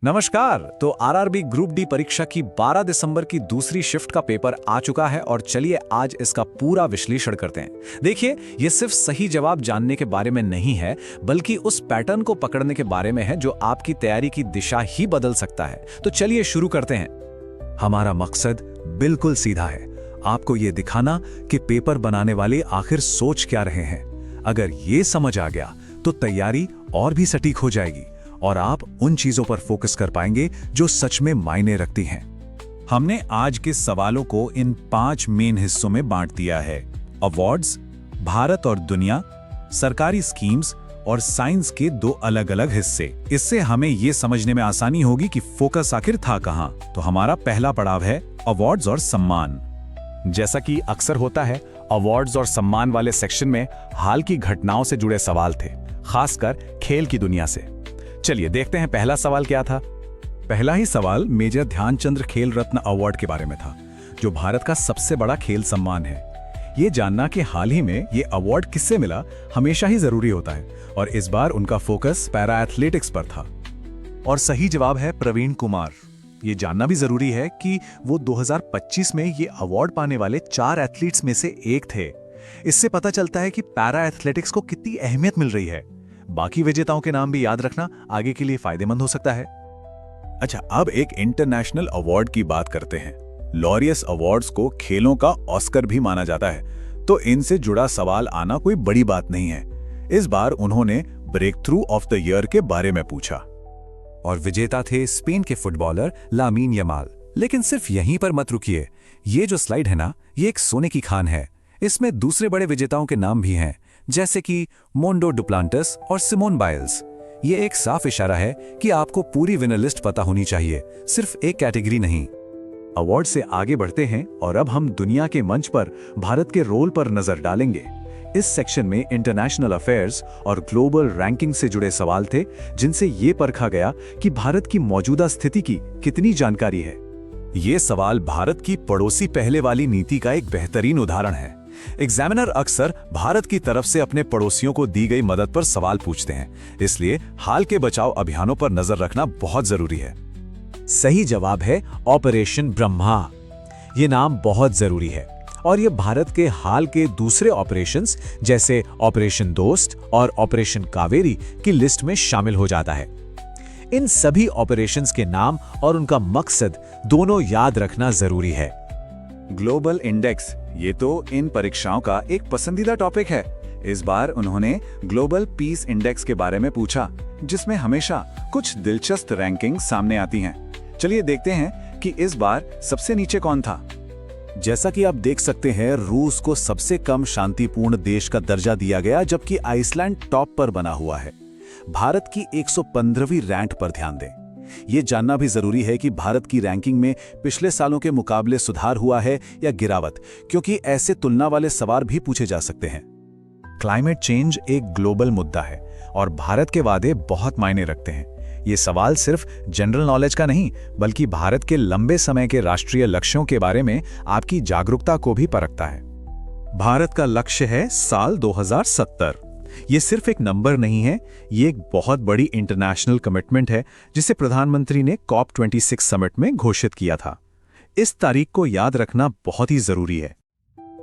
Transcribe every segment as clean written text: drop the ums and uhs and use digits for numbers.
नमस्कार। तो RRB group D परीक्षा की 12 दिसंबर की दूसरी शिफ्ट का पेपर आ चुका है और चलिए आज इसका पूरा विश्लेषण करते हैं। देखिए, ये सिर्फ सही जवाब जानने के बारे में नहीं है, बल्कि उस पैटर्न को पकड़ने के बारे में है जो आपकी तैयारी की दिशा ही बदल सकता है। तो चलिए शुरू करते हैं। हमारा मकसद बिल्कुल सीधा है, आपको ये दिखाना कि पेपर बनाने वाले आखिर सोच क्या रहे हैं। अगर ये समझ आ गया तो तैयारी और भी सटीक हो जाएगी और आप उन चीजों पर फोकस कर पाएंगे जो सच में मायने रखती हैं। हमने आज के सवालों को इन 5 मेन हिस्सों में बांट दिया है: अवार्ड्स, भारत और दुनिया, सरकारी स्कीम्स और साइंस के 2 अलग-अलग हिस्से। इससे हमें ये समझने में आसानी होगी कि फोकस आखिर था कहां। तो हमारा पहला पड़ाव है अवार्ड्स और सम्मान। जैसा कि अक्सर होता है, अवार्ड्स और सम्मान वाले सेक्शन में हाल की घटनाओं से जुड़े सवाल थे, खासकर खेल की दुनिया से। चलिए देखते हैं पहला सवाल क्या था। पहला ही सवाल मेजर ध्यानचंद खेल रत्न अवार्ड के बारे में था, जो भारत का सबसे बड़ा खेल सम्मान है। ये जानना कि हाल ही में ये अवार्ड किससे मिला हमेशा ही जरूरी होता है, और इस बार उनका फोकस पैरा एथलेटिक्स पर था। और सही जवाब है प्रवीण कुमार। ये जानना भी जरूरी है कि वो 2025 में ये अवार्ड पाने वाले 4 एथलीट्स में से एक थे। इससे पता चलता है कि पैरा एथलेटिक्स को कितनी अहमियत मिल रही है। बाकी विजेताओं के नाम भी याद रखना आगे के लिए फायदेमंद हो सकता है। अच्छा, अब एक इंटरनेशनल अवार्ड की बात करते हैं। लॉरियस अवार्ड्स को खेलों का ऑस्कर भी माना जाता है, तो इनसे जुड़ा सवाल आना कोई बड़ी बात नहीं है। इस बार उन्होंने breakthrough of the year के बारे में पूछा और विजेता थे स्पेन के फुटबॉलर लामीन यमाल। लेकिन सिर्फ यहीं पर मत रुकिए, ये जो स्लाइड है ना, ये एक सोने की खान है। इसमें दूसरे बड़े विजेताओं के नाम भी हैं, जैसे कि मोंडो डुप्लांटिस और सिमोन बाइल्स। ये एक साफ इशारा है कि आपको पूरी विनर लिस्ट पता होनी चाहिए, सिर्फ एक कैटेगरी नहीं। अवार्ड से आगे बढ़ते हैं और अब हम दुनिया के मंच पर भारत के रोल पर नजर डालेंगे। इस सेक्शन में इंटरनेशनल अफेयर्स और ग्लोबल रैंकिंग से जुड़े सवाल थे, जिनसे ये परखा गया कि भारत की मौजूदा स्थिति की कितनी जानकारी है। ये सवाल भारत की पड़ोसी पहले वाली नीति का एक बेहतरीन उदाहरण है। एग्जामिनर अक्सर भारत की तरफ से अपने पड़ोसियों को दी गई मदद पर सवाल पूछते हैं, इसलिए हाल के बचाव अभियानों पर नजर रखना बहुत जरूरी है। सही जवाब है ऑपरेशन ब्रह्मा। ये नाम बहुत जरूरी है और ये भारत के हाल के दूसरे ऑपरेशंस जैसे ऑपरेशन दोस्त और ऑपरेशन कावेरी की लिस्ट में शामिल हो जाता है। इन सभी ऑपरेशंस के नाम और उनका मकसद दोनों याद रखना जरूरी है। ग्लोबल इंडेक्स, ये तो इन परीक्षाओं का एक पसंदीदा टॉपिक है। इस बार उन्होंने ग्लोबल पीस इंडेक्स के बारे में पूछा, जिसमें हमेशा कुछ दिलचस्प रैंकिंग सामने आती हैं। चलिए देखते हैं कि इस बार सबसे नीचे कौन था। जैसा कि आप देख सकते हैं, रूस को सबसे कम शांतिपूर्ण देश का दर्जा दिया गया, जबकि आइसलैंड टॉप पर बना हुआ है। भारत की 115वीं रैंक पर ध्यान दें। ये जानना भी जरूरी है कि भारत की रैंकिंग में पिछले सालों के मुकाबले सुधार हुआ है या गिरावट, क्योंकि ऐसे तुलना वाले सवाल भी पूछे जा सकते हैं। क्लाइमेट चेंज एक ग्लोबल मुद्दा है और भारत के वादे बहुत मायने रखते हैं। ये सवाल सिर्फ जनरल नॉलेज का नहीं, बल्कि भारत के लंबे समय के राष्ट्रीय लक्ष्यों के बारे में आपकी जागरूकता को भी परखता है। भारत का लक्ष्य है साल 2070। ये सिर्फ एक नंबर नहीं है, ये एक बहुत बड़ी इंटरनेशनल कमिटमेंट है, जिसे प्रधानमंत्री ने COP26 समिट में घोषित किया था। इस तारीख को याद रखना बहुत ही जरूरी है।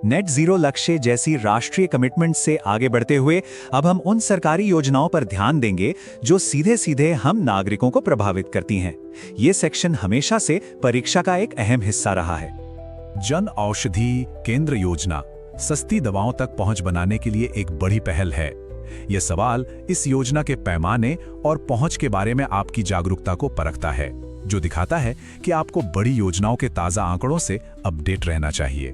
नेट जीरो लक्ष्य जैसी राष्ट्रीय कमिटमेंट से आगे बढ़ते हुए अब हम उन सरकारी योजनाओं पर ध्यान देंगे जो सीधे सीधे हम नागरिकों को प्रभावित करती हैं। ये सेक्शन हमेशा से परीक्षा का एक अहम हिस्सा रहा है। जन औषधि केंद्र योजना सस्ती दवाओं तक पहुंच बनाने के लिए एक बड़ी पहल है। यह सवाल इस योजना के पैमाने और पहुंच के बारे में आपकी जागरूकता को परखता है, जो दिखाता है कि आपको बड़ी योजनाओं के ताजा आंकड़ों से अपडेट रहना चाहिए।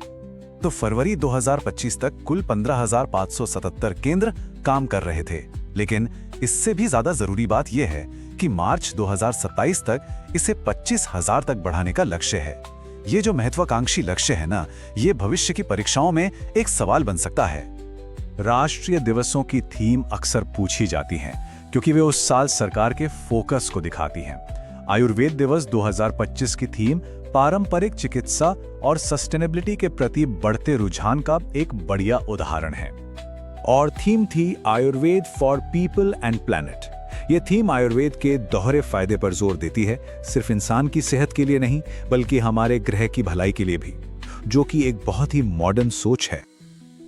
तो फरवरी 2025 तक कुल 15,577 केंद्र काम कर रहे थे, लेकिन इससे भी ज्यादा जरूरी बात यह है कि मार्च 2027 तक इसे 25,000 तक बढ़ाने का लक्ष्य है। ये जो महत्वाकांक्षी लक्ष्य है ना, ये भविष्य की परीक्षाओं में एक सवाल बन सकता है। राष्ट्रीय दिवसों की थीम अक्सर पूछी जाती हैं, क्योंकि वे उस साल सरकार के फोकस को दिखाती हैं। आयुर्वेद दिवस 2025 की थीम पारंपरिक चिकित्सा और सस्टेनेबिलिटी के प्रति बढ़ते रुझान का एक बढ़िया उदाहरण है। और थीम थी Ayurveda for people and planet. ये थीम आयुर्वेद के दोहरे फायदे पर जोर देती है, सिर्फ इंसान की सेहत के लिए नहीं बल्कि हमारे ग्रह की भलाई के लिए भी, जो कि एक बहुत ही मॉडर्न सोच है।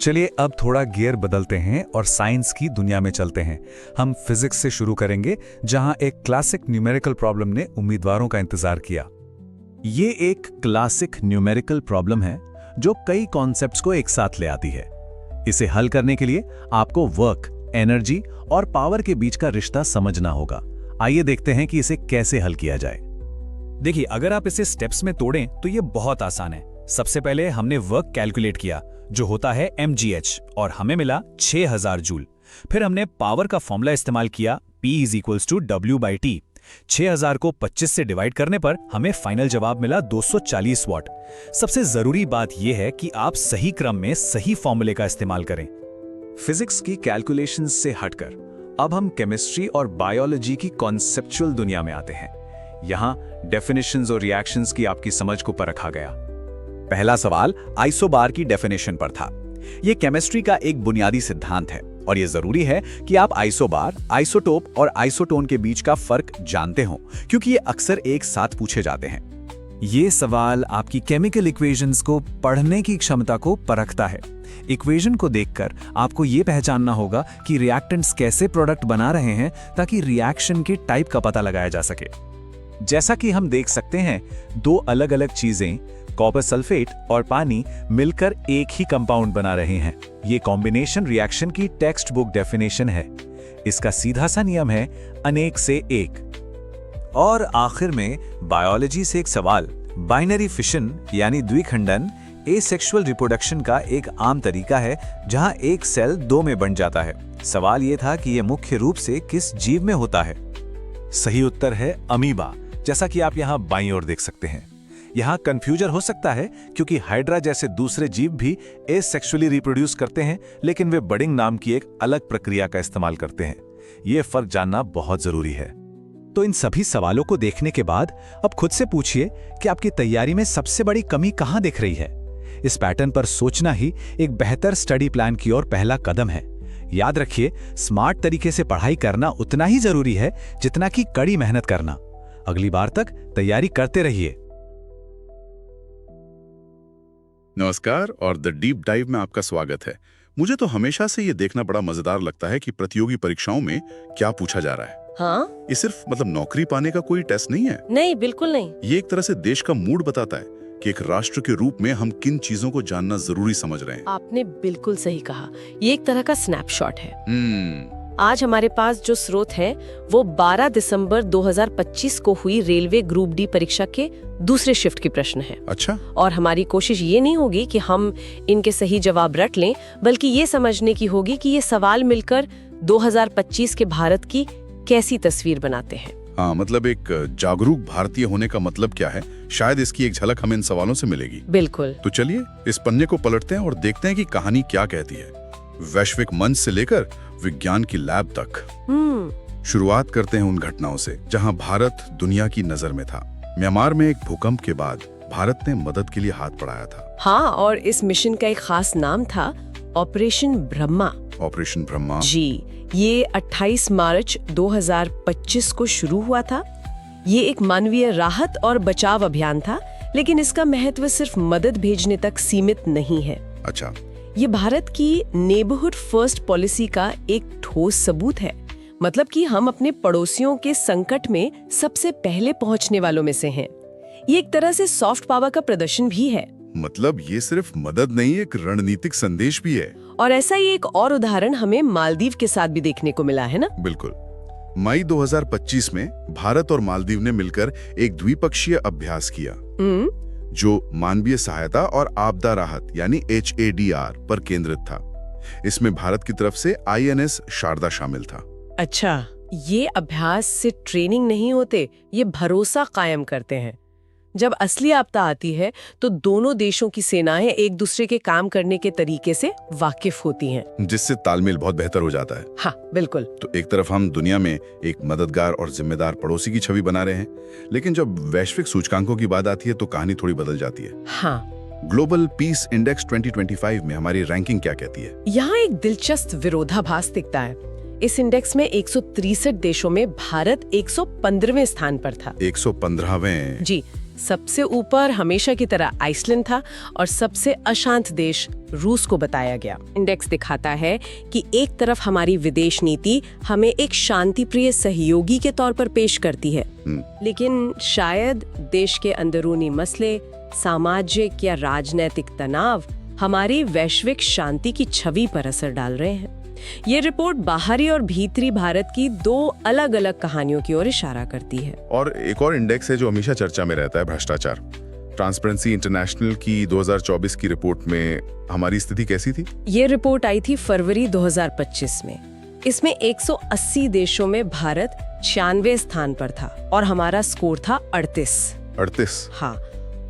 चलिए अब थोड़ा गियर बदलते हैं और साइंस की दुनिया में चलते हैं। हम फिजिक्स से शुरू करेंगे, जहां एक क्लासिक न्यूमेरिकल प्रॉब्लम ने उम्मीदवारों का इंतजार किया। ये एक क्लासिक न्यूमेरिकल प्रॉब्लम है जो कई कॉन्सेप्ट्स को एक साथ ले आती है। इसे हल करने के लिए आपको वर्क, एनर्जी और पावर के बीच का रिश्ता समझना होगा। आइए देखते हैं कि इसे कैसे हल किया जाए। देखिए, अगर आप इसे स्टेप्स में तोड़ें तो ये बहुत आसान है। सबसे पहले हमने वर्क कैलकुलेट किया, जो होता है mgh, और हमें मिला 6000 जूल। फिर हमने पावर का फॉर्मूला इस्तेमाल किया, P = W/T। 6000 को 25 से डिवाइड करने पर हमें फाइनल जवाब मिला 240 वाट। सबसे जरूरी बात यह है कि आप सही क्रम में सही फॉर्मूले का इस्तेमाल करें। फिजिक्स की कैलकुलेशंस से हटकर अब हम केमिस्ट्री और बायोलॉजी की कॉन्सेप्चुअल दुनिया में आते हैं। यहां डेफिनेशंस और रिएक्शंस की आपकी समझ को परखा गया। पहला सवाल आइसोबार की डेफिनेशन पर था। यह केमिस्ट्री का एक बुनियादी सिद्धांत है और यह जरूरी है कि आप आइसोबार, आइसोटोप और आइसोटोन के बीच का फर्क जानते हो, क्योंकि ये अक्सर एक साथ पूछे जाते हैं। ये सवाल आपकी केमिकल इक्वेशंस को पढ़ने की क्षमता को परखता है। इक्वेशन को देखकर आपको ये पहचानना होगा कि रिएक्टेंट्स कैसे प्रोडक्ट बना रहे हैं, ताकि रिएक्शन के टाइप का पता लगाया जा सके। जैसा कि हम देख सकते हैं, दो अलग अलग चीजें, कॉपर सल्फेट और पानी, मिलकर एक ही कंपाउंड बना रहे हैं। ये कॉम्बिनेशन रिएक्शन की टेक्स्ट बुक डेफिनेशन है। इसका सीधा सा नियम है अनेक से एक। और आखिर में बायोलॉजी से एक सवाल, बाइनरी फिशन यानी द्विखंडन एसेक्सुअल रिप्रोडक्शन का एक आम तरीका है, जहां एक सेल दो में बंट जाता है। सवाल यह था कि यह मुख्य रूप से किस जीव में होता है। सही उत्तर है अमीबा, जैसा कि आप यहां बाईं ओर देख सकते हैं। यहां कंफ्यूजन हो सकता है क्योंकि हाइड्रा जैसे दूसरे जीव भी एसेक्सुअली रिप्रोड्यूस करते हैं, लेकिन वे बडिंग नाम की एक अलग प्रक्रिया का इस्तेमाल करते हैं। यह फर्क जानना बहुत जरूरी है। तो इन सभी सवालों को देखने के बाद अब खुद से पूछिए कि आपकी तैयारी में सबसे बड़ी कमी कहां दिख रही है। इस पैटर्न पर सोचना ही एक बेहतर स्टडी प्लान की ओर पहला कदम है। याद रखिए, स्मार्ट तरीके से पढ़ाई करना उतना ही जरूरी है जितना कि कड़ी मेहनत करना। अगली बार तक तैयारी करते रहिए। नमस्कार और द डीप डाइव में आपका स्वागत है। मुझे तो हमेशा से ये देखना बड़ा मजेदार लगता है कि प्रतियोगी परीक्षाओं में क्या पूछा जा रहा है। हाँ? ये सिर्फ नौकरी पाने का कोई टेस्ट नहीं है। नहीं, बिल्कुल नहीं। ये एक तरह से देश का मूड बताता है कि एक राष्ट्र के रूप में हम किन चीजों को जानना जरूरी समझ रहे हैं। आपने बिल्कुल सही कहा। ये एक तरह का स्नैपशॉट है। आज हमारे पास जो स्रोत है वो 12 दिसंबर 2025 को हुई रेलवे ग्रुप डी परीक्षा के दूसरे शिफ्ट की प्रश्न है। अच्छा। और हमारी कोशिश ये नहीं होगी कि हम इनके सही जवाब रट लें, बल्कि ये समझने की होगी कि ये सवाल मिलकर 2025 के भारत की कैसी तस्वीर बनाते हैं। हाँ, मतलब एक जागरूक भारतीय होने का मतलब क्या है, शायद इसकी एक झलक हमें इन सवालों से मिलेगी। बिल्कुल। तो चलिए इस पन्ने को पलटते हैं और देखते हैं कि कहानी क्या कहती है, वैश्विक मंच से लेकर विज्ञान की लैब तक। शुरुआत करते हैं उन घटनाओं से जहां भारत दुनिया की नजर में था। म्यांमार में एक भूकंप के बाद भारत ने मदद के लिए हाथ बढ़ाया था। हाँ, और इस मिशन का एक खास नाम था ऑपरेशन ब्रह्मा। ऑपरेशन ब्रह्मा जी, ये 28 मार्च 2025 को शुरू हुआ था। ये एक मानवीय राहत और बचाव अभियान था, लेकिन इसका महत्व सिर्फ मदद भेजने तक सीमित नहीं है। अच्छा। ये भारत की नेबरहुड फर्स्ट पॉलिसी का एक ठोस सबूत है। मतलब कि हम अपने पड़ोसियों के संकट में सबसे पहले पहुंचने वालों में से हैं। ये एक तरह से सॉफ्ट पावर का प्रदर्शन भी है। मतलब ये सिर्फ मदद नहीं, एक रणनीतिक संदेश भी है। और ऐसा ही एक और उदाहरण हमें मालदीव के साथ भी देखने को मिला है ना। बिल्कुल। मई 2025 में भारत और मालदीव ने मिलकर एक द्विपक्षीय अभ्यास किया जो मानवीय सहायता और आपदा राहत यानी HADR पर केंद्रित था। इसमें भारत की तरफ से INS शारदा शामिल था। अच्छा, ये अभ्यास से ट्रेनिंग नहीं होते, ये भरोसा कायम करते हैं। जब असली आपदा आती है तो दोनों देशों की सेनाएं एक दूसरे के काम करने के तरीके से वाकिफ होती हैं, जिससे तालमेल बहुत बेहतर हो जाता है। हाँ, बिल्कुल। तो एक तरफ हम दुनिया में एक मददगार और जिम्मेदार पड़ोसी की छवि बना रहे हैं, लेकिन जब वैश्विक सूचकांकों की बात आती है तो कहानी थोड़ी बदल जाती है। हाँ। ग्लोबल पीस इंडेक्स 2025 में हमारी रैंकिंग क्या कहती है? यहाँ एक दिलचस्प विरोधाभास दिखता है। इस इंडेक्स में 163 देशों में भारत 115वें स्थान पर था। 115वें? जी, सबसे ऊपर हमेशा की तरह आइसलैंड था और सबसे अशांत देश रूस को बताया गया। इंडेक्स दिखाता है कि एक तरफ हमारी विदेश नीति हमें एक शांतिप्रिय सहयोगी के तौर पर पेश करती है, लेकिन शायद देश के अंदरूनी मसले, सामाजिक या राजनीतिक तनाव हमारी वैश्विक शांति की छवि पर असर डाल रहे हैं। ये रिपोर्ट बाहरी और भीतरी भारत की दो अलग-अलग कहानियों की ओर इशारा करती है। और एक और इंडेक्स है जो हमेशा चर्चा में रहता है, भ्रष्टाचार। ट्रांसपेरेंसी इंटरनेशनल की 2024 की रिपोर्ट में हमारी स्थिति कैसी थी? ये रिपोर्ट आई थी फरवरी 2025 में। इसमें 180 देशों में भारत 96वें स्थान पर था और हमारा स्कोर था 38। हाँ,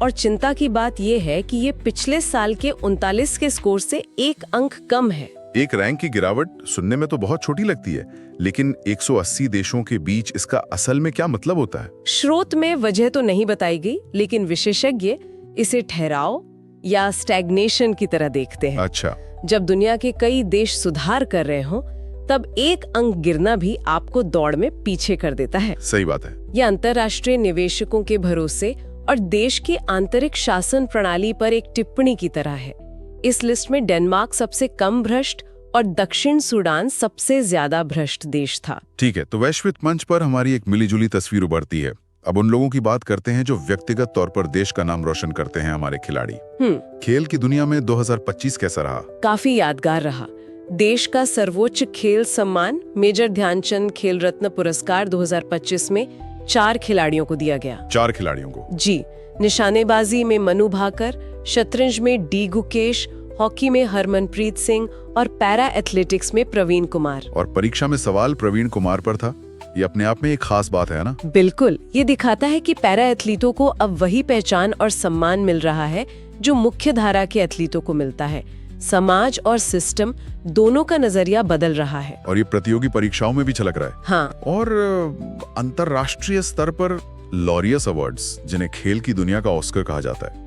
और चिंता की बात यह है कि ये पिछले साल के 39 के स्कोर से 1 अंक कम है। एक रैंक की गिरावट सुनने में तो बहुत छोटी लगती है, लेकिन 180 देशों के बीच इसका असल में क्या मतलब होता है? स्रोत में वजह तो नहीं बताई गई, लेकिन विशेषज्ञ इसे ठहराव या स्टैग्नेशन की तरह देखते हैं। अच्छा। जब दुनिया के कई देश सुधार कर रहे हो, तब 1 अंक गिरना भी आपको दौड़ में पीछे कर देता है। सही बात है। यह अंतर्राष्ट्रीय निवेशकों के भरोसे और देश की आंतरिक शासन प्रणाली पर एक टिप्पणी की तरह है। इस लिस्ट में डेनमार्क सबसे कम भ्रष्ट और दक्षिण सूडान सबसे ज्यादा भ्रष्ट देश था। ठीक है, तो वैश्विक मंच पर हमारी एक मिलीजुली तस्वीर उभरती है। अब उन लोगों की बात करते हैं जो व्यक्तिगत तौर पर देश का नाम रोशन करते हैं, हमारे खिलाड़ी। खेल की दुनिया में 2025 कैसा रहा? काफी यादगार रहा। देश का सर्वोच्च खेल सम्मान मेजर ध्यानचंद खेल रत्न पुरस्कार 2025 में 4 खिलाड़ियों को दिया गया। 4 खिलाड़ियों को? जी, निशानेबाजी में मनु भाकर, शतरंज में डी गुकेश, हॉकी में हरमनप्रीत सिंह और पैरा एथलेटिक्स में प्रवीण कुमार। और परीक्षा में सवाल प्रवीण कुमार पर था। ये अपने आप में एक खास बात है ना? बिल्कुल, ये दिखाता है कि पैरा एथलीटों को अब वही पहचान और सम्मान मिल रहा है जो muख्य धारा के एथलीटों को मिलता है। समाज और सिस्टम दोनों का नजरिया बदल रहा है। और ये प्रतियोगी परीक्षाओं में भी झलक रहा है। हाँ। और अंतरराष्ट्रीय स्तर पर लॉरियस अवार्ड्स, जिन्हें खेल की दुनिया का ऑस्कर कहा जाता है,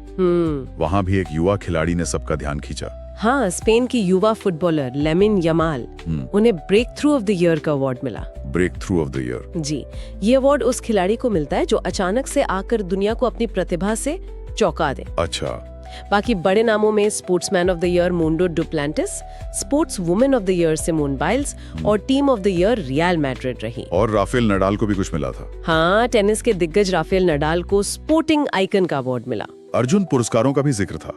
वहाँ भी एक युवा खिलाड़ी ने सबका ध्यान खींचा। हाँ, स्पेन की युवा फुटबॉलर लेमिन यमाल, उन्हें breakthrough of the year का अवार्ड मिला। Breakthrough of the year? जी, ये अवार्ड उस खिलाड़ी को मिलता है जो अचानक से आकर दुनिया को अपनी प्रतिभा से चौंका दे। अच्छा। बाकी बड़े नामों में sportsman of the year Mondo Duplantis, sports women of the year Simone Biles और team of the year Real Madrid रही। और राफेल नडाल को भी कुछ मिला था। हाँ, टेनिस के दिग्गज राफेल नडाल को स्पोर्टिंग आइकन का अवार्ड मिला। अर्जुन पुरस्कारों का भी जिक्र था।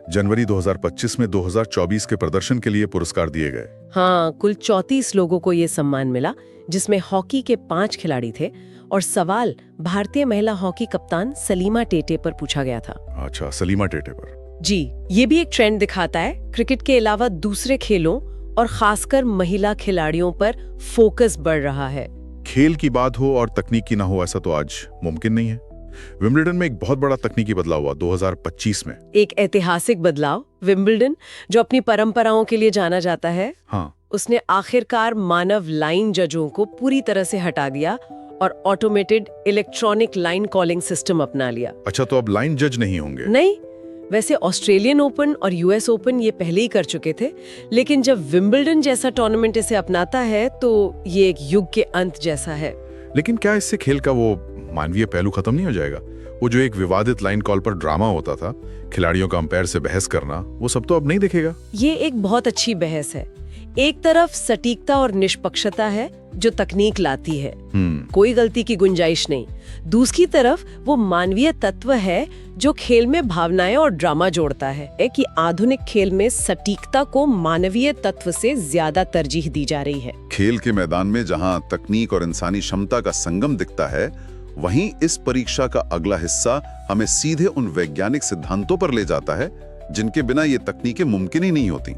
जनवरी 2025 में 2024 के प्रदर्शन के लिए पुरस्कार दिए गए। हाँ, कुल 34 लोगों को ये सम्मान मिला, जिसमें हॉकी के 5 खिलाड़ी थे और सवाल भारतीय महिला हॉकी कप्तान सलीमा टेटे पर पूछा गया था। अच्छा, सलीमा टेटे पर? जी, ये भी एक ट्रेंड दिखाता है। क्रिकेट के अलावा दूसरे खेलों और खासकर महिला खिलाड़ियों पर फोकस बढ़ रहा है। खेल की बात हो और तकनीक की ना हो, ऐसा तो आज मुमकिन नहीं है। विंबलडन में एक बहुत बड़ा तकनीकी बदलाव हुआ 2025 में। एक ऐतिहासिक बदलाव। विंबलडन, जो अपनी परंपराओं के लिए जाना जाता है, हाँ, उसने आखिरकार मानव लाइन जजों को पूरी तरह से हटा दिया और automated electronic line calling system अपना लिया। अच्छा, तो अब लाइन जज नहीं होंगे? नहीं, वैसे ऑस्ट्रेलियन ओपन और यूएस ओपन ये पहले ही कर चुके थे, लेकिन जब विंबलडन जैसा टूर्नामेंट इसे अपनाता है तो ये एक युग के अंत जैसा है। लेकिन क्या इससे खेल का वो मानवीय पहलू खत्म नहीं हो जाएगा? वो जो एक विवादित लाइन कॉल पर ड्रामा होता था, खिलाड़ियों का अंपायर से बहस करना, वो सब तो अब नहीं दिखेगा। ये एक बहुत अच्छी बहस है। एक तरफ सटीकता और निष्पक्षता है जो तकनीक लाती है, कोई गलती की गुंजाइश नहीं। दूसरी तरफ वो मानवीय तत्व है जो खेल में भावनाएं और ड्रामा जोड़ता है कि आधुनिक खेल में सटीकता को मानवीय तत्व से ज्यादा तरजीह दी जा रही है। खेल के मैदान में जहां तकनीक और इंसानी क्षमता का संगम दिखता है, वहीं इस परीक्षा का अगला हिस्सा हमें सीधे उन वैज्ञानिक सिद्धांतों पर ले जाता है जिनके बिना ये तकनीकें मुमकिन ही नहीं होती।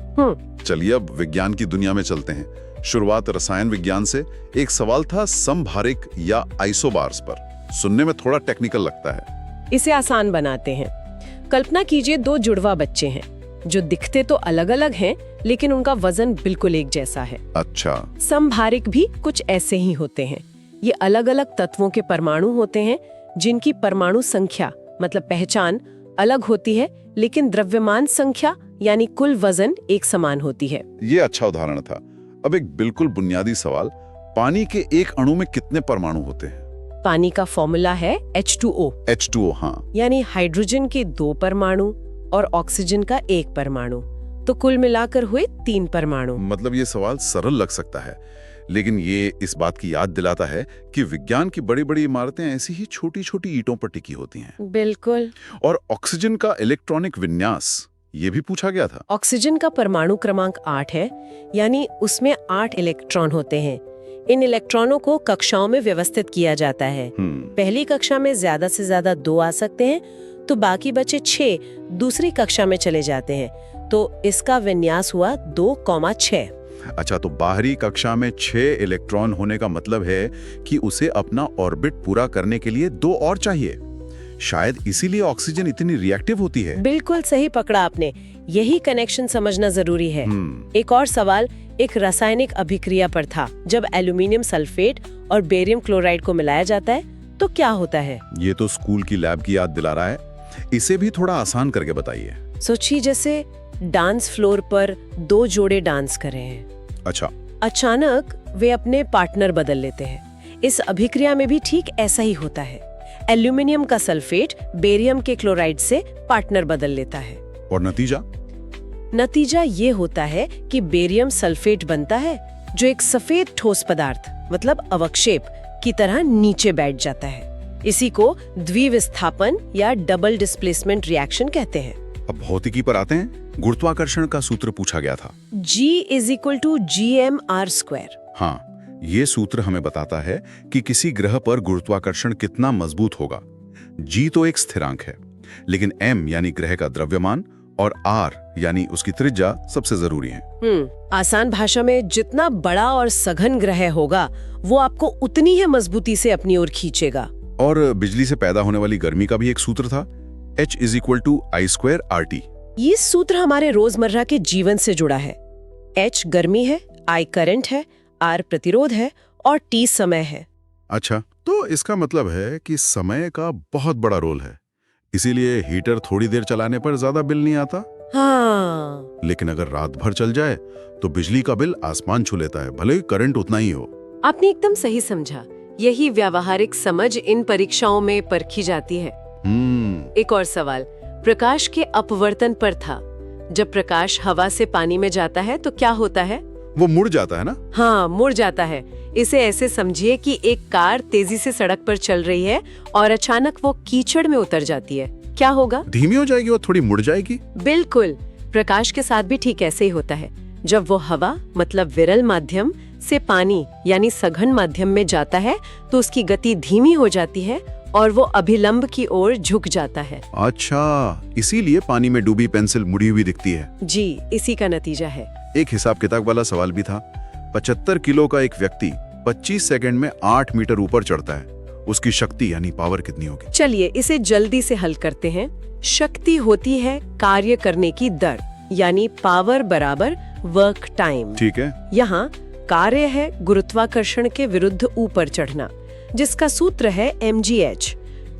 चलिए अब विज्ञान की दुनिया में चलते हैं। शुरुआत रसायन विज्ञान से। एक सवाल था समभारिक या आइसोबार्स पर। सुनने में थोड़ा टेक्निकल लगता है। इसे आसान बनाते हैं। कल्पना कीजिए 2 जुड़वा बच्चे हैं जो दिखते तो अलग अलग हैं, लेकिन उनका वजन बिल्कुल एक जैसा है। अच्छा। समभारिक भी कुछ ऐसे ही होते हैं। ये अलग अलग तत्वों के परमाणु होते हैं जिनकी परमाणु संख्या मतलब पहचान अलग होती है, लेकिन द्रव्यमान संख्या यानी कुल वजन एक समान होती है। ये अच्छा उदाहरण था। अब एक बिल्कुल बुनियादी सवाल, पानी के एक अणु में कितने परमाणु होते हैं? पानी का फॉर्मूला है H2O, H2O, हाँ। यानी हाइड्रोजन के 2 परमाणु और ऑक्सीजन का 1 परमाणु, तो कुल मिलाकर हुए 3 परमाणु। मतलब ये सवाल सरल लग सकता है, लेकिन ये इस बात की याद दिलाता है कि विज्ञान की बड़ी बड़ी इमारतें ऐसी ही छोटी छोटी ईंटों पर टिकी होती हैं। बिल्कुल। और ऑक्सीजन का इलेक्ट्रॉनिक विन्यास, ये भी पूछा गया था। ऑक्सीजन का परमाणु क्रमांक 8 है, यानी उसमें 8 इलेक्ट्रॉन होते हैं। इन इलेक्ट्रॉनों को कक्षाओं में व्यवस्थित किया जाता है। पहली कक्षा में ज्यादा से ज्यादा 2 आ सकते हैं, तो बाकी बचे 6 दूसरी कक्षा में चले जाते हैं। तो इसका विन्यास हुआ 2,6। अच्छा, तो बाहरी कक्षा में 6 इलेक्ट्रॉन होने का मतलब है कि उसे अपना ऑर्बिट पूरा करने के लिए 2 और चाहिए। शायद इसीलिए ऑक्सीजन इतनी रिएक्टिव होती है। बिल्कुल सही पकड़ा आपने, यही कनेक्शन समझना जरूरी है। एक और सवाल एक रासायनिक अभिक्रिया पर था। जब एल्यूमिनियम सल्फेट और बेरियम क्लोराइड को मिलाया जाता है तो क्या होता है? ये तो स्कूल की लैब की याद दिला रहा है। इसे भी थोड़ा आसान करके बताइए। सोचिए जैसे डांस फ्लोर पर 2 जोड़े डांस कर रहे हैं। अच्छा। अचानक वे अपने पार्टनर बदल लेते हैं। इस अभिक्रिया में भी ठीक ऐसा ही होता है। एल्यूमिनियम का सल्फेट बेरियम के क्लोराइड से पार्टनर बदल लेता है। और नतीजा ये होता है कि बेरियम सल्फेट बनता है, जो एक सफेद ठोस पदार्थ मतलब अवक्षेप की तरह नीचे बैठ जाता है। इसी को द्विविस्थापन या डबल डिस्प्लेसमेंट रिएक्शन कहते हैं। अब भौतिकी पर आते हैं। गुरुत्वाकर्षण का सूत्र पूछा गया था। G = gmr²। हाँ, ये सूत्र हमें बताता है कि किसी ग्रह पर गुरुत्वाकर्षण कितना मजबूत होगा। G तो एक स्थिरांक है, लेकिन m यानी ग्रह का द्रव्यमान और r यानी उसकी त्रिज्या सबसे जरूरी है। आसान भाषा में जितना बड़ा और सघन ग्रह होगा वो आपको उतनी ही मजबूती से अपनी ओर खींचेगा। और बिजली से पैदा होने वाली गर्मी का भी एक सूत्र था, H = I²RT। ये सूत्र हमारे रोजमर्रा के जीवन से जुड़ा है। H गर्मी है, I करंट है, R प्रतिरोध है और T समय है। अच्छा, तो इसका मतलब है कि समय का बहुत बड़ा रोल है। इसीलिए हीटर थोड़ी देर चलाने पर ज्यादा बिल नहीं आता। हाँ। लेकिन अगर रात भर चल जाए तो बिजली का बिल आसमान छू लेता है, भले ही करंट उतना ही हो। आपने एकदम सही समझा। यही व्यावहारिक समझ इन परीक्षाओं में परखी जाती है। एक और सवाल प्रकाश के अपवर्तन पर था। जब प्रकाश हवा से पानी में जाता है तो क्या होता है? वो मुड़ जाता है ना? हाँ, मुड़ जाता है। इसे ऐसे समझिए कि एक कार तेजी से सड़क पर चल रही है और अचानक वो कीचड़ में उतर जाती है। क्या होगा? धीमी हो जाएगी और थोड़ी मुड़ जाएगी। बिल्कुल, प्रकाश के साथ भी ठीक ऐसे ही होता है। जब वो हवा मतलब विरल माध्यम से पानी यानी सघन माध्यम में जाता है तो उसकी गति धीमी हो जाती है और वो अभिलंब की ओर झुक जाता है। अच्छा, इसीलिए पानी में डूबी पेंसिल मुड़ी हुई दिखती है। जी, इसी का नतीजा है। एक हिसाब किताब वाला सवाल भी था। 75 किलो का एक व्यक्ति 25 सेकंड में 8 मीटर ऊपर चढ़ता है। उसकी शक्ति यानी पावर कितनी होगी? चलिए इसे जल्दी से हल करते हैं। शक्ति होती है कार्य करने की दर, यानी पावर बराबर वर्क टाइम। ठीक है। यहाँ कार्य है गुरुत्वाकर्षण के विरुद्ध ऊपर चढ़ना, जिसका सूत्र है mgh।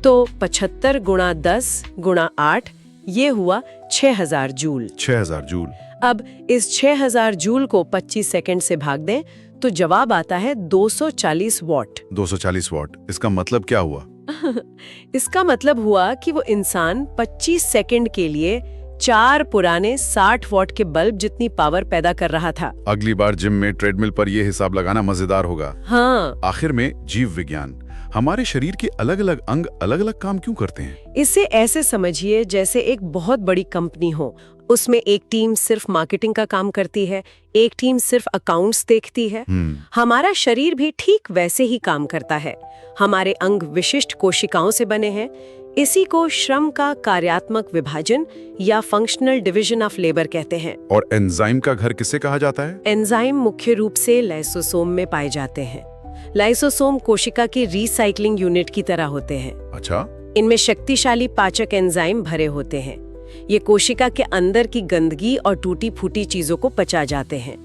तो 75 × 10 × 8 ये हुआ 6000 जूल। 6000 जूल। अब इस 6000 जूल को 25 सेकंड से भाग दें तो जवाब आता है 240 वॉट। 240 वॉट। इसका मतलब क्या हुआ? इसका मतलब हुआ कि वो इंसान 25 सेकंड के लिए 4 पुराने 60 वॉट के बल्ब जितनी पावर पैदा कर रहा था। अगली बार जिम में ट्रेडमिल पर यह हिसाब लगाना मजेदार होगा। हाँ। आखिर में जीव विज्ञान, हमारे शरीर के अलग अलग अंग अलग अलग काम क्यों करते हैं? इसे ऐसे समझिए जैसे एक बहुत बड़ी कंपनी हो। उसमें एक टीम सिर्फ मार्केटिंग का काम करती है, एक टीम सिर्फ अकाउंट्स देखती है। हमारा शरीर भी ठीक वैसे ही काम करता है। हमारे अंग विशिष्ट कोशिकाओं से बने हैं। इसी को श्रम का कार्यात्मक विभाजन या फंक्शनल डिवीजन ऑफ लेबर कहते हैं। और एंजाइम का घर किसे कहा जाता है? एंजाइम मुख्य रूप से लाइसोसोम में पाए जाते हैं। लाइसोसोम कोशिका की रीसाइक्लिंग यूनिट की तरह होते हैं। अच्छा। इनमें शक्तिशाली पाचक एंजाइम भरे होते हैं। ये कोशिका के अंदर की गंदगी और टूटी फूटी चीजों को पचा जाते हैं।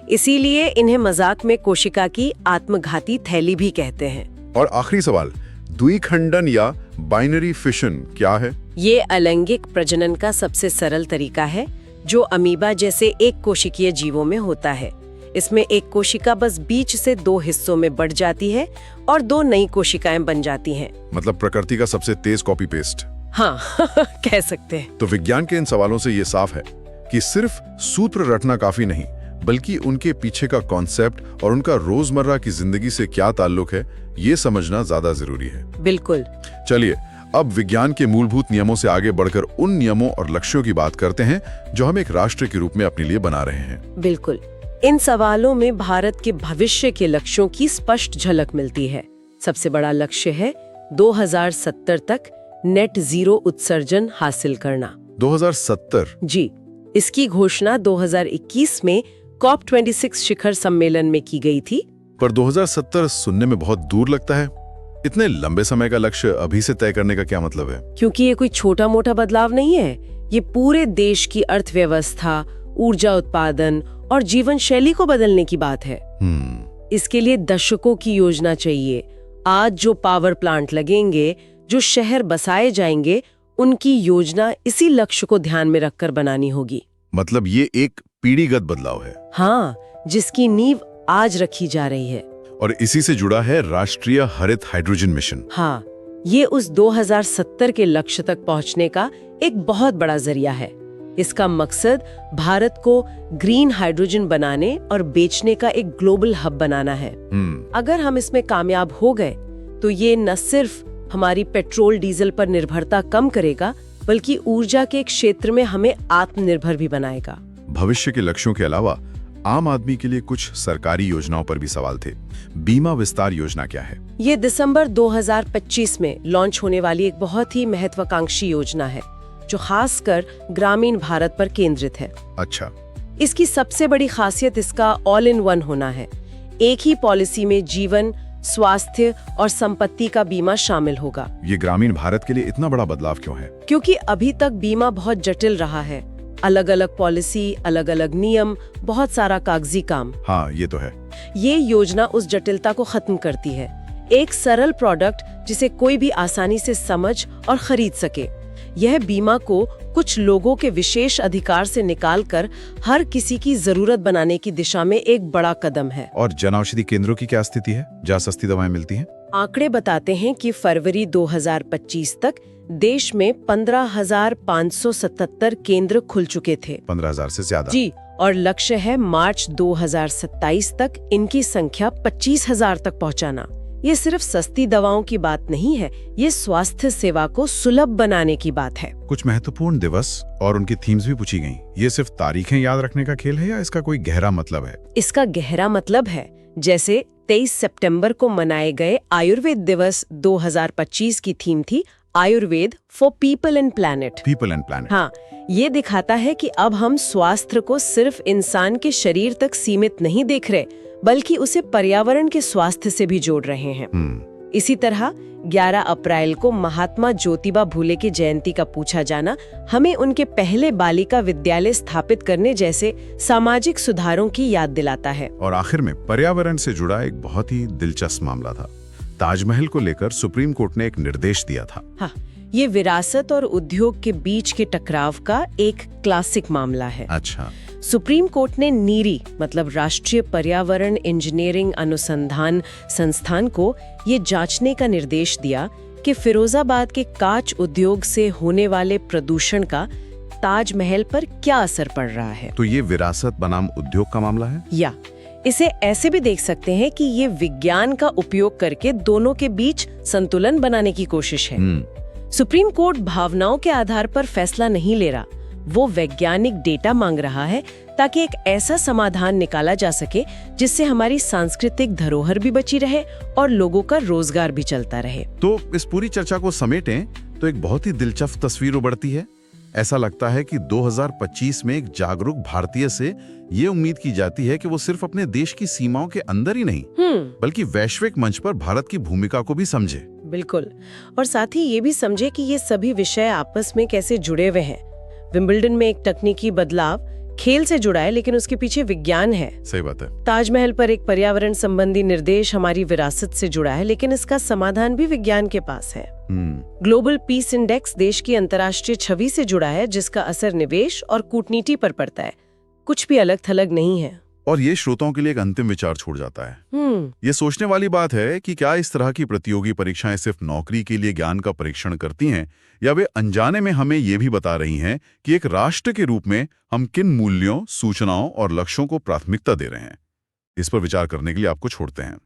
इसीलिए इन्हें मजाक में कोशिका की आत्मघाती थैली भी कहते हैं। और आखिरी सवाल, द्विखंडन या बाइनरी फिशन क्या है? ये अलैंगिक प्रजनन का सबसे सरल तरीका है जो अमीबा जैसे एक कोशिकीय जीवों में होता है। इसमें एक कोशिका बस बीच से 2 हिस्सों में बढ़ जाती है और 2 नई कोशिकाएं बन जाती हैं। मतलब प्रकृति का सबसे तेज कॉपी पेस्ट। हाँ कह सकते हैं। तो विज्ञान के इन सवालों से ये साफ है कि सिर्फ सूत्र रटना काफी नहीं, बल्कि उनके पीछे का कॉन्सेप्ट और उनका रोजमर्रा की जिंदगी से क्या ताल्लुक है, ये समझना ज्यादा जरूरी है। बिल्कुल। चलिए अब विज्ञान के मूलभूत नियमों से आगे बढ़कर उन नियमों और लक्ष्यों की बात करते हैं जो हम एक राष्ट्र के रूप में अपने लिए बना रहे हैं। बिल्कुल। इन सवालों में भारत के भविष्य के लक्ष्यों की स्पष्ट झलक मिलती है। सबसे बड़ा लक्ष्य है 2070 तक नेट जीरो उत्सर्जन हासिल करना। 2070? जी, इसकी घोषणा 2021 में COP26 शिखर सम्मेलन में की गई थी। पर 2070 सुनने में बहुत दूर लगता है। इतने लंबे समय का लक्ष्य अभी से तय करने का क्या मतलब है? क्योंकि ये कोई छोटा मोटा बदलाव नहीं है, ये पूरे देश की अर्थव्यवस्था, ऊर्जा उत्पादन और जीवन शैली को बदलने की बात है। इसके लिए दशकों की योजना चाहिए। आज जो पावर प्लांट लगेंगे, जो शहर बसाए जाएंगे, उनकी योजना इसी लक्ष्य को ध्यान में रखकर बनानी होगी। मतलब ये एक पीढ़ीगत बदलाव है। हाँ, जिसकी नींव आज रखी जा रही है। और इसी से जुड़ा है राष्ट्रीय हरित हाइड्रोजन मिशन। हाँ, ये उस 2070 के लक्ष्य तक पहुंचने का एक बहुत बड़ा जरिया है। इसका मकसद भारत को ग्रीन हाइड्रोजन बनाने और बेचने का एक ग्लोबल हब बनाना है। अगर हम इसमें कामयाब हो गए तो ये न सिर्फ हमारी पेट्रोल डीजल पर निर्भरता कम करेगा, बल्कि ऊर्जा के क्षेत्र में हमें आत्मनिर्भर भी बनाएगा। भविष्य के लक्ष्यों के अलावा आम आदमी के लिए कुछ सरकारी योजनाओं पर भी सवाल थे। बीमा विस्तार योजना क्या है? ये दिसंबर 2025 में लॉन्च होने वाली एक बहुत ही महत्वाकांक्षी योजना है, जो खासकर ग्रामीण भारत पर केंद्रित है। अच्छा। इसकी सबसे बड़ी खासियत इसका ऑल इन वन होना है। एक ही पॉलिसी में जीवन, स्वास्थ्य और संपत्ति का बीमा शामिल होगा। ये ग्रामीण भारत के लिए इतना बड़ा बदलाव क्यों है? क्योंकि अभी तक बीमा बहुत जटिल रहा है। अलग अलग पॉलिसी, अलग अलग नियम, बहुत सारा कागजी काम। हाँ, ये तो है। ये योजना उस जटिलता को खत्म करती है। एक सरल प्रोडक्ट जिसे कोई भी आसानी से समझ और खरीद सके। यह बीमा को कुछ लोगों के विशेष अधिकार से निकालकर हर किसी की जरूरत बनाने की दिशा में एक बड़ा कदम है। और जन औषधि केंद्रों की क्या स्थिति है, जहाँ सस्ती दवाएं मिलती हैं? आंकड़े बताते हैं कि फरवरी 2025 तक देश में 15,577 केंद्र खुल चुके थे। 15,000 से ज्यादा? जी, और लक्ष्य है मार्च 2027 तक इनकी संख्या 25,000 तक पहुंचाना। ये सिर्फ सस्ती दवाओं की बात नहीं है, ये स्वास्थ्य सेवा को सुलभ बनाने की बात है। कुछ महत्वपूर्ण दिवस और उनकी थीम्स भी पूछी गईं। ये सिर्फ तारीखें याद रखने का खेल है या इसका कोई गहरा मतलब है? इसका गहरा मतलब है। जैसे 23 सितंबर को मनाए गए आयुर्वेद दिवस 2025 की थीम थी Ayurveda for people and planet. People and planet. हाँ, ये दिखाता है कि अब हम स्वास्थ्य को सिर्फ इंसान के शरीर तक सीमित नहीं देख रहे, बल्कि उसे पर्यावरण के स्वास्थ्य से भी जोड़ रहे हैं। इसी तरह 11 अप्रैल को महात्मा ज्योतिबा फुले की जयंती का पूछा जाना हमें उनके पहले बालिका विद्यालय स्थापित करने जैसे सामाजिक सुधारों की याद दिलाता है। और आखिर में पर्यावरण से जुड़ा एक बहुत ही दिलचस्प मामला था। ताजमहल को लेकर सुप्रीम कोर्ट ने एक निर्देश दिया था। हाँ, ये विरासत और उद्योग के बीच के टकराव का एक क्लासिक मामला है। अच्छा। सुप्रीम कोर्ट ने नीरी मतलब राष्ट्रीय पर्यावरण इंजीनियरिंग अनुसंधान संस्थान को ये जांचने का निर्देश दिया कि फिरोजाबाद के कांच उद्योग से होने वाले प्रदूषण का ताजमहल पर क्या असर पड़ रहा है। तो ये विरासत बनाम उद्योग का मामला है? या इसे ऐसे भी देख सकते हैं कि ये विज्ञान का उपयोग करके दोनों के बीच संतुलन बनाने की कोशिश है। सुप्रीम कोर्ट भावनाओं के आधार पर फैसला नहीं ले रहा, वो वैज्ञानिक डेटा मांग रहा है ताकि एक ऐसा समाधान निकाला जा सके जिससे हमारी सांस्कृतिक धरोहर भी बची रहे और लोगों का रोजगार भी चलता रहे। तो इस पूरी चर्चा को समेटें तो एक बहुत ही दिलचस्प तस्वीर उभरती है। ऐसा लगता है कि 2025 में एक जागरूक भारतीय से ये उम्मीद की जाती है कि वो सिर्फ अपने देश की सीमाओं के अंदर ही नहीं बल्कि वैश्विक मंच पर भारत की भूमिका को भी समझे। बिल्कुल, और साथ ही ये भी समझे कि ये सभी विषय आपस में कैसे जुड़े हुए हैं। विंबलडन में एक तकनीकी बदलाव खेल से जुड़ा है, लेकिन उसके पीछे विज्ञान है। सही बात है। ताजमहल पर एक पर्यावरण संबंधी निर्देश हमारी विरासत से जुड़ा है, लेकिन इसका समाधान भी विज्ञान के पास है। ग्लोबल पीस इंडेक्स देश की अंतर्राष्ट्रीय छवि से जुड़ा है, जिसका असर निवेश और कूटनीति पर पड़ता है। कुछ भी अलग थलग नहीं है। और ये श्रोताओं के लिए एक अंतिम विचार छोड़ जाता है। ये सोचने वाली बात है कि क्या इस तरह की प्रतियोगी परीक्षाएं सिर्फ नौकरी के लिए ज्ञान का परीक्षण करती हैं, या वे अनजाने में हमें ये भी बता रही हैं कि एक राष्ट्र के रूप में हम किन मूल्यों, सूचनाओं और लक्ष्यों को प्राथमिकता दे रहे हैं। इस पर विचार करने के लिए आपको छोड़ते हैं।